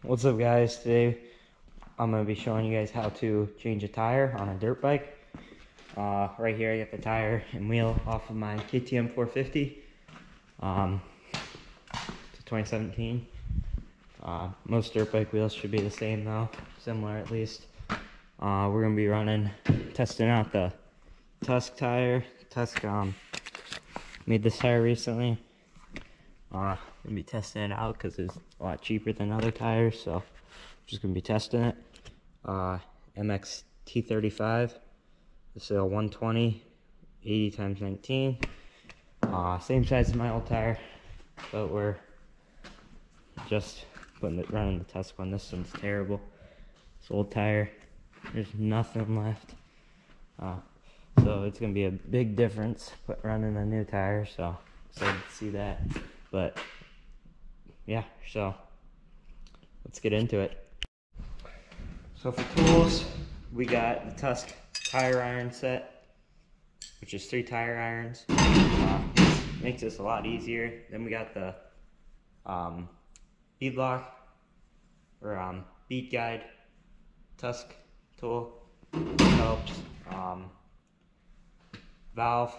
What's up, guys? Today I'm going to be showing you guys how to change a tire on a dirt bike. Right here I got the tire and wheel off of my KTM 450. It's a 2017. Most dirt bike wheels should be the same though, similar at least. We're going to be testing out the Tusk tire. Tusk made this tire recently. Gonna be testing it out because it's a lot cheaper than other tires, so just gonna be testing it. MX T35. This is a 120 80x19. Same size as my old tire, but we're just running the Tusk one. This one's terrible. This old tire, there's nothing left. So it's gonna be a big difference running a new tire. So excited to see that. But yeah, so let's get into it. So for tools, we got the Tusk tire iron set, which is 3 tire irons. Makes this a lot easier. Then we got the bead lock or bead guide Tusk tool. Helps. Valve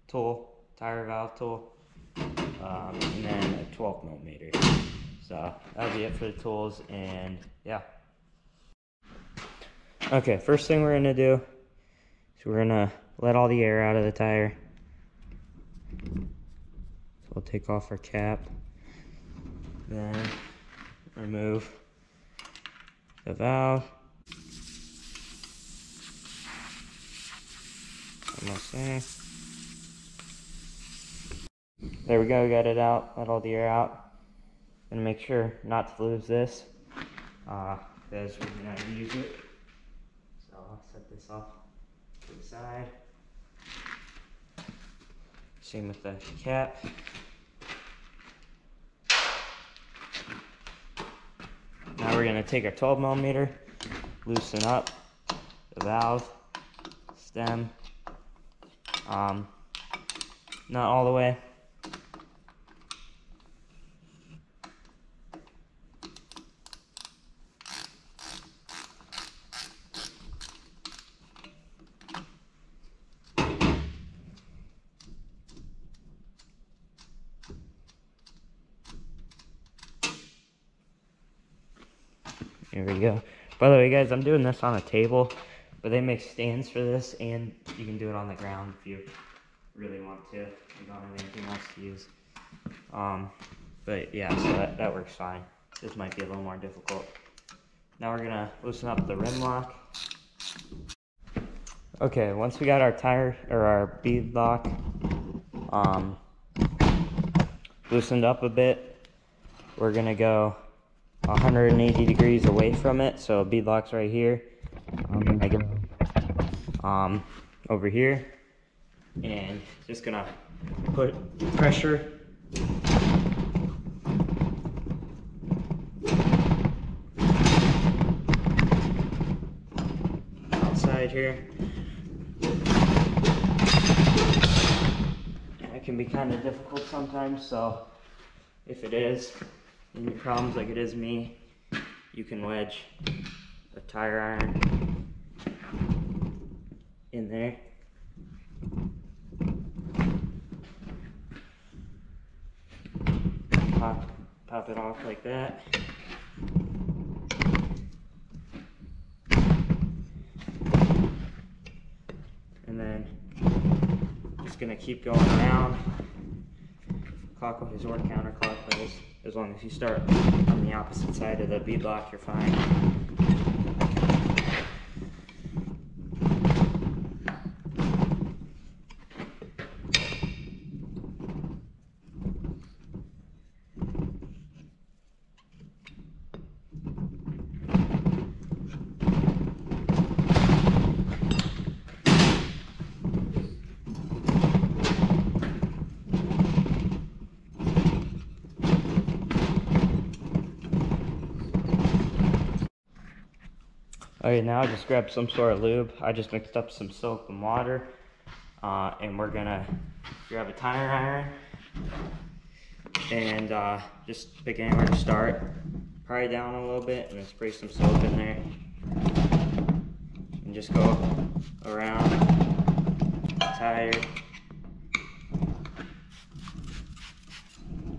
tool, tire valve tool. And then a 12mm. So that'll be it for the tools, and yeah. Okay, first thing we're gonna do is we're gonna let all the air out of the tire. So we'll take off our cap, then remove the valve. Almost there. There we go, we got it out, let all the air out. Gonna make sure not to lose this, because we're gonna use it. So I'll set this off to the side. Same with the cap. Now we're gonna take our 12mm, loosen up the valve, stem, not all the way. Here we go. By the way, guys, I'm doing this on a table, but they make stands for this, and you can do it on the ground if you really want to. You don't have anything else to use. But yeah, so that works fine. This might be a little more difficult. Now we're gonna loosen up the rim lock. Okay, once we got our tire or our bead lock loosened up a bit, we're gonna go 180 degrees away from it. So bead lock's right here. I'm gonna go over here and just gonna put pressure outside here. And it can be kind of difficult sometimes, so if it is any problems like it is me, you can wedge a tire iron in there. Pop it off like that. And then just gonna keep going around clockwise or counterclockwise. As long as you start on the opposite side of the bead lock, you're fine. Okay, now I just grabbed some sort of lube. I just mixed up some soap and water, and we're gonna grab a tire iron and just pick anywhere to start. pry down a little bit and then spray some soap in there. And just go around the tire.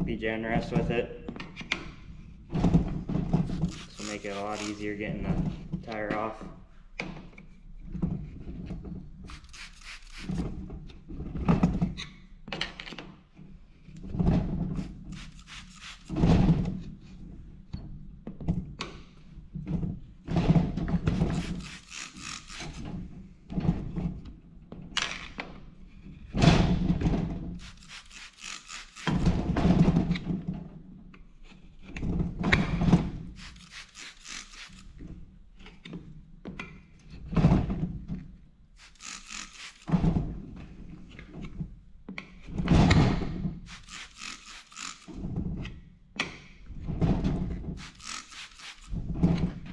Be generous with it. This will make it a lot easier getting the tire off.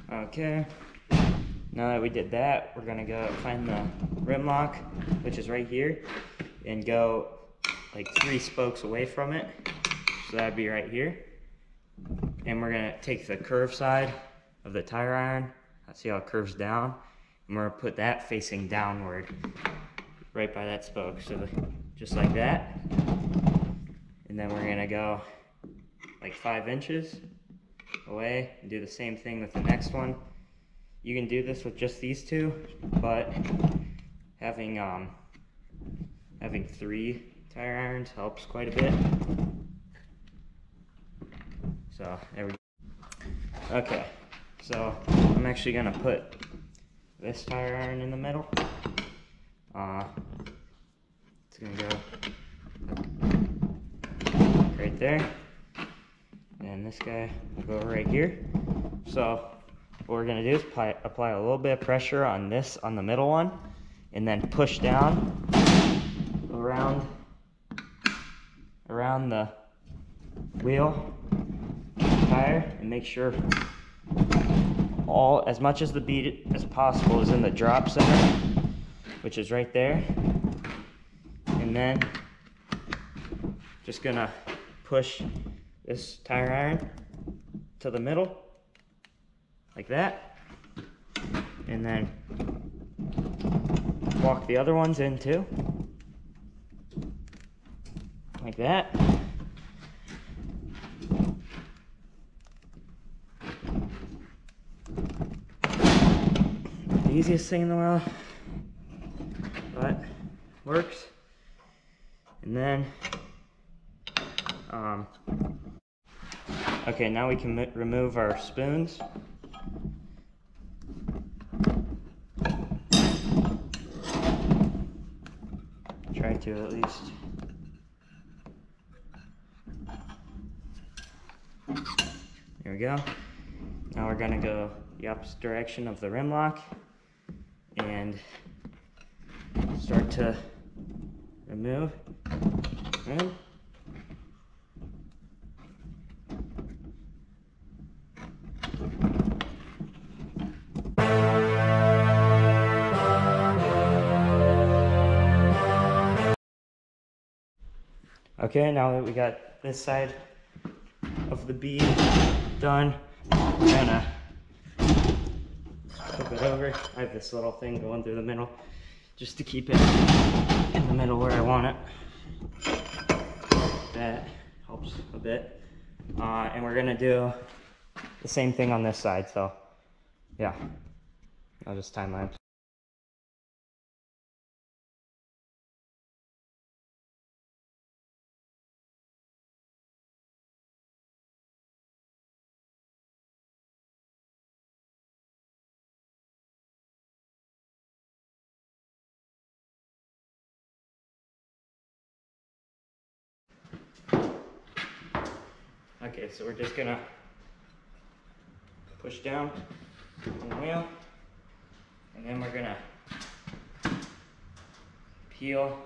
Okay, now that we did that, we're gonna go find the rim lock, which is right here, and go like 3 spokes away from it. So that'd be right here. And we're gonna take the curve side of the tire iron, see how it curves down, and we're gonna put that facing downward, right by that spoke. So just like that. And then we're gonna go like 5 inches away and do the same thing with the next one. You can do this with just these 2, but having 3 tire irons helps quite a bit. So there we go. Okay, so I'm actually gonna put this tire iron in the middle. It's gonna go right there. And this guy will go right here. So what we're gonna do is apply a little bit of pressure on this, on the middle one, and then push down around the wheel tire, and make sure as much as the bead as possible is in the drop center, which is right there. And then just gonna push this tire iron to the middle, like that, and then walk the other ones in too, like that. Not the easiest thing in the world, but works. And then okay, now we can remove our spoons. Try to at least. There we go. Now we're gonna go the opposite direction of the rim lock and start to remove. And okay, now that we got this side of the bead done, we're gonna flip it over. I have this little thing going through the middle just to keep it in the middle where I want it. That helps a bit. And we're gonna do the same thing on this side, so yeah, I'll just time lapse. Okay, so we're just gonna push down on the wheel, and then we're gonna peel.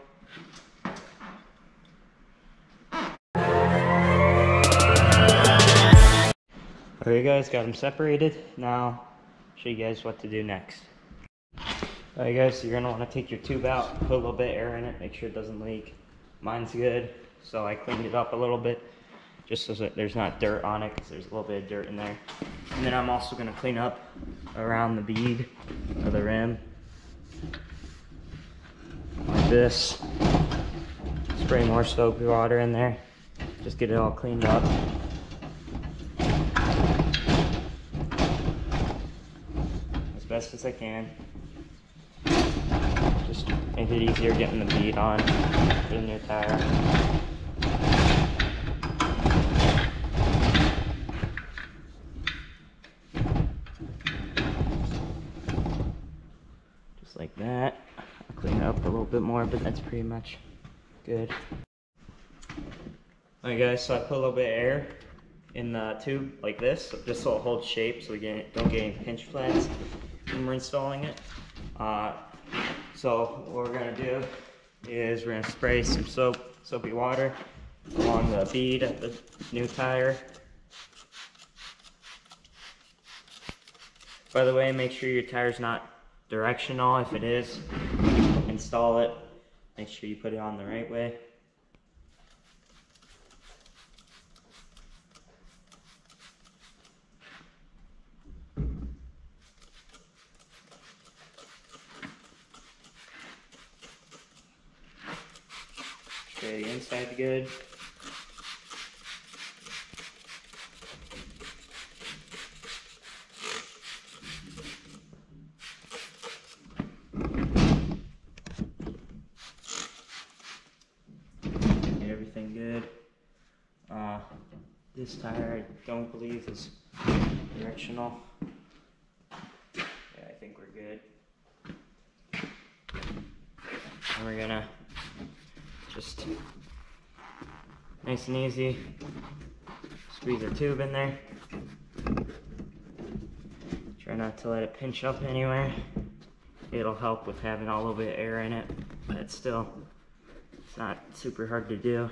Alright guys, got them separated. Now, show you guys what to do next. Alright guys, so you're gonna wanna take your tube out, put a little bit of air in it, make sure it doesn't leak. Mine's good, so I cleaned it up a little bit just so that there's not dirt on it, because there's a little bit of dirt in there. And then I'm also going to clean up around the bead of the rim like this. Spray more soapy water in there, just get it all cleaned up. As best as I can. Just make it easier getting the bead on for the new tire. Just like that. I'll clean it up a little bit more, but that's pretty much good. Alright guys, so I put a little bit of air in the tube like this, just so it holds shape, so we don't get any pinch flats when we're installing it. So what we're gonna do is we're gonna spray some soapy water along the bead of the new tire. By the way, make sure your tire's not directional. If it is, install it. Make sure you put it on the right way. Okay, the inside good. Everything good. This tire I don't believe is directional. Yeah, I think we're good. And we're gonna just nice and easy squeeze our tube in there. Try not to let it pinch up anywhere. It'll help with having a little bit of air in it, but it's not super hard to do.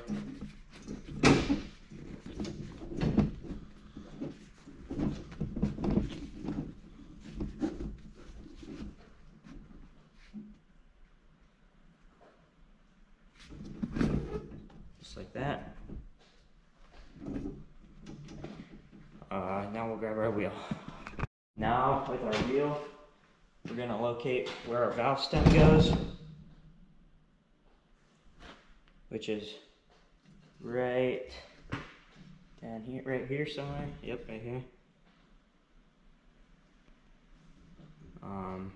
Just like that. Now we'll grab our wheel. Now with our wheel, we're going to locate where our valve stem goes, which is right down here, right here somewhere. Yep, right here. One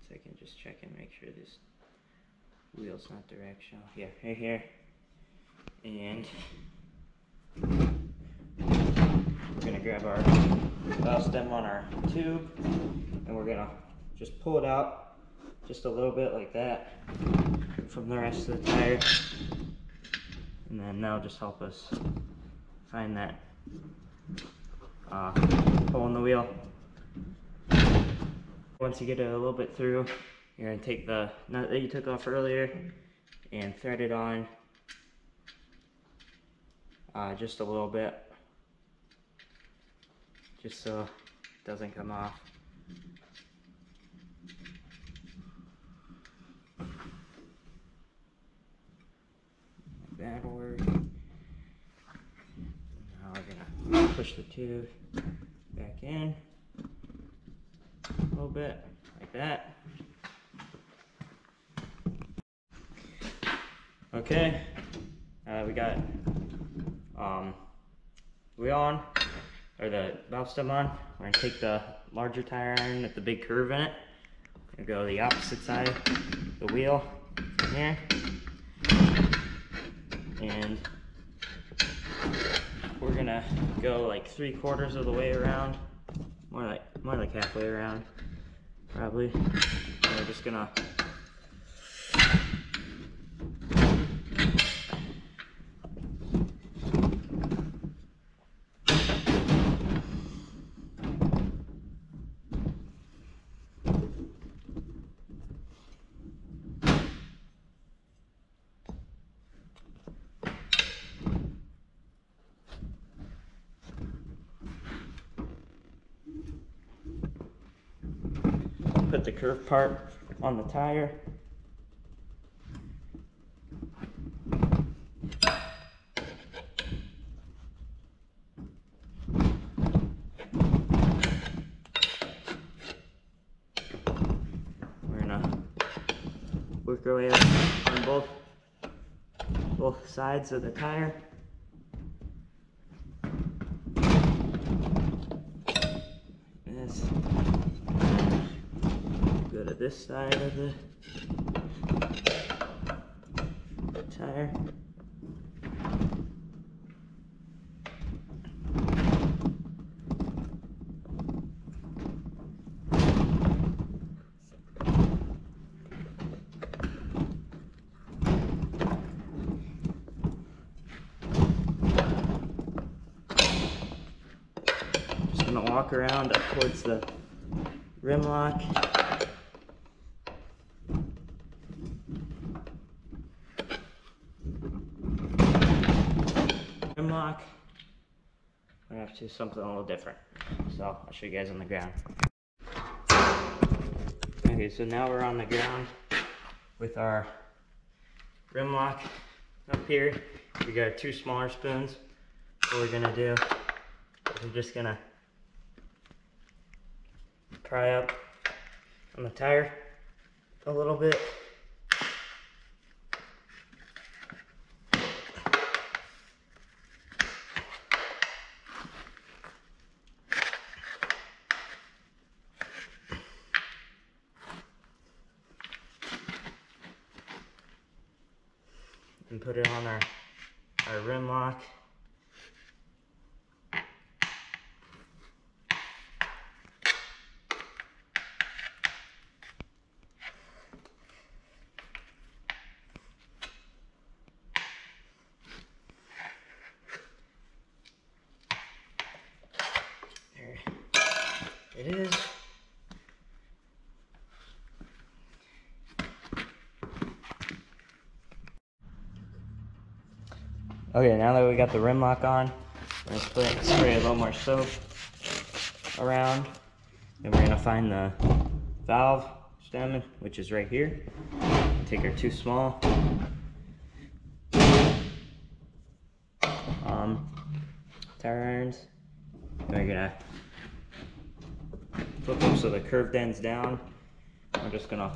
second, just check and make sure this wheel's not directional. Yeah, right here. And we're gonna grab our valve stem on our tube, and we're gonna just pull it out just a little bit like that from the rest of the tire, and then that'll just help us find that hole in the wheel. Once you get it a little bit through, you're gonna take the nut that you took off earlier and thread it on just a little bit, just so it doesn't come off. That'll work. Now we're gonna push the tube back in a little bit, like that. Okay, we got wheel on, or the valve stem on. We're gonna take the larger tire iron with the big curve in it and go to the opposite side of the wheel from here, and we're gonna go like 3/4 of the way around, more like halfway around probably. And we're just gonna put the curved part on the tire. work our way up on both sides of the tire. This. Go to this side of the tire. Just gonna walk around up towards the rim lock. Lock. We're gonna have to do something a little different. So I'll show you guys on the ground. Okay, so now we're on the ground with our rim lock up here. We got 2 smaller spoons. What we're gonna do is we're just gonna pry up on the tire a little bit. And put it on our rim lock. There it is. Okay, now that we got the rim lock on, we're gonna spray a little more soap around, and we're gonna find the valve stem, which is right here. Take our 2 small tire irons, and we're gonna flip them so the curved end's down. We're just gonna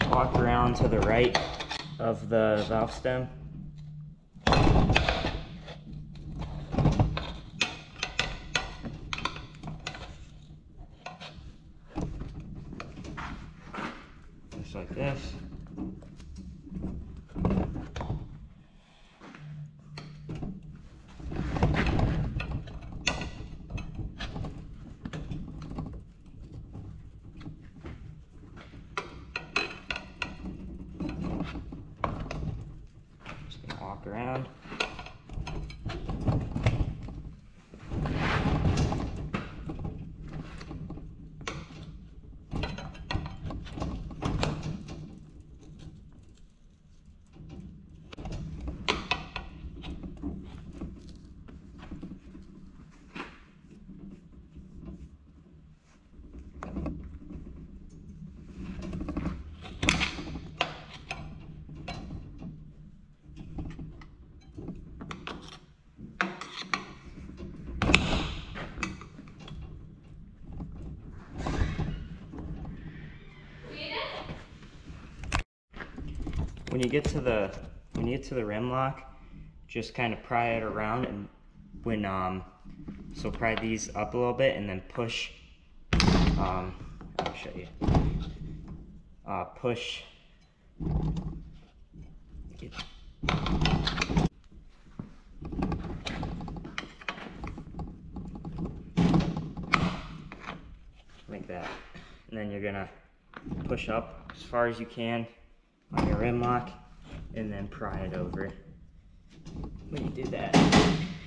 walk around to the right of the valve stem. Just like this. Just gonna walk around. When you get to the rim lock, just kind of pry it around, and when so pry these up a little bit and then push. I'll show you. Push. Like that, and then you're gonna push up as far as you can on your rim lock, and then pry it over. When you do that,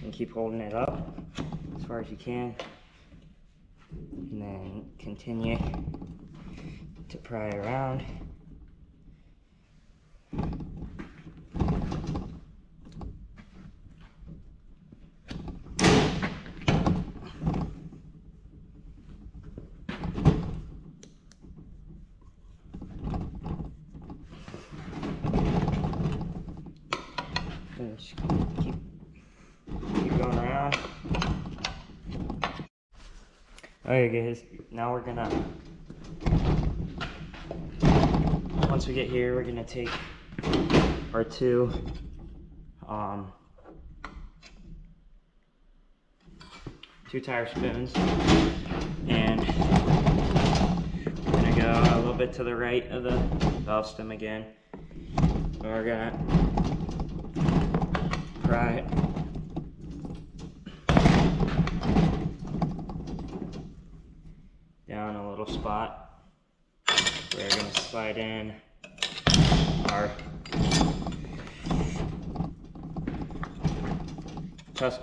and keep holding it up as far as you can, and then continue to pry around. And just keep going around. Okay guys, now we're gonna, once we get here, we're gonna take our two tire spoons, and we're gonna go a little bit to the right of the valve stem again. And we're gonna pry it down a little spot. We're gonna slide in our tusk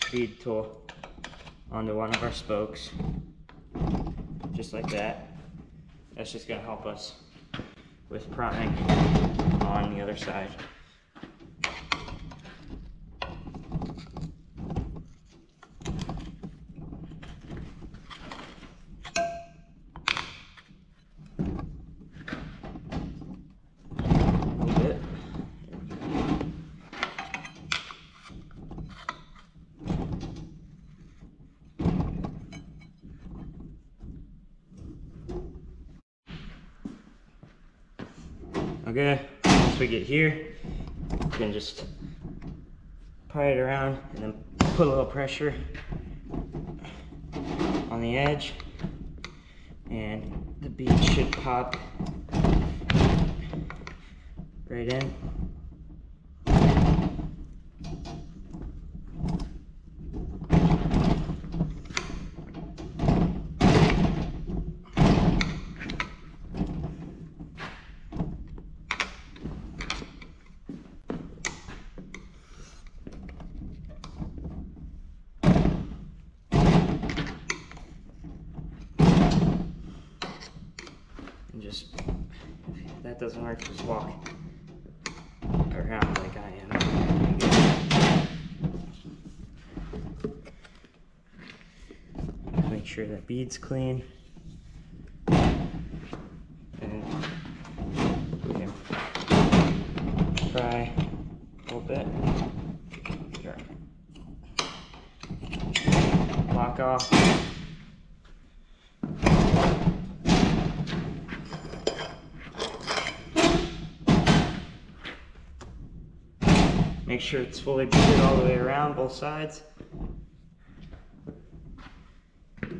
feed tool onto one of our spokes, just like that. That's just gonna help us with prying on the other side. Okay, once we get here, we can just pry it around and then put a little pressure on the edge, and the bead should pop right in. And just, if that doesn't work, just walk around like I am. Make sure that bead's clean. And we can pry a little bit. Sure. Lock off. Make sure it's fully beaded all the way around, both sides.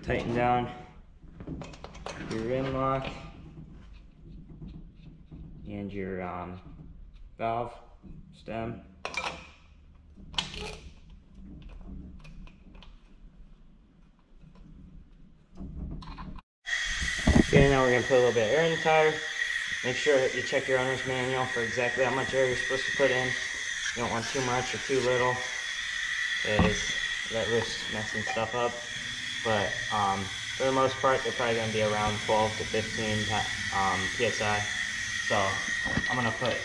Tighten down your rim lock and your valve stem. Okay, now we're going to put a little bit of air in the tire. Make sure that you check your owner's manual for exactly how much air you're supposed to put in. You don't want too much or too little, because that risks messing stuff up. But for the most part, they're probably going to be around 12 to 15 psi. So I'm gonna put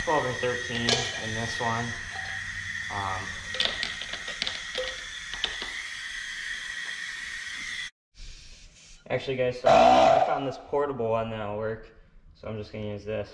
12 or 13 in this one. Actually, guys, so I found this portable one that'll work. So I'm just going to use this.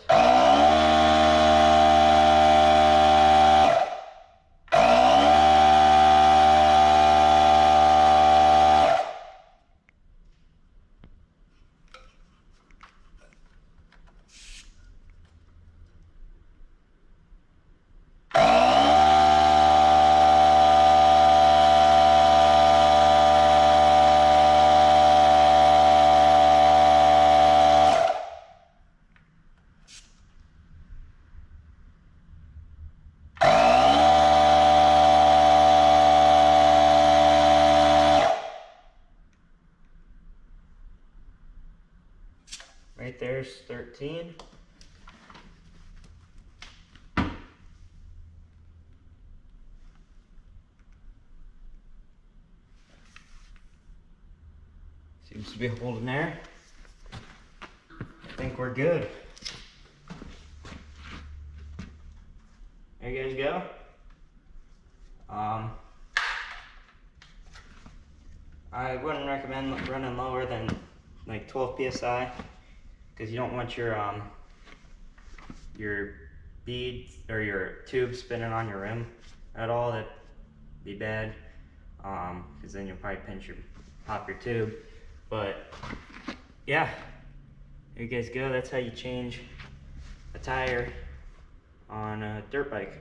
Right there's 13. Seems to be holding there. I think we're good. There you guys go. I wouldn't recommend running lower than like 12 psi, because you don't want your bead or your tube spinning on your rim at all. That'd be bad, because then you'll probably pop your tube. But yeah, there you guys go. That's how you change a tire on a dirt bike.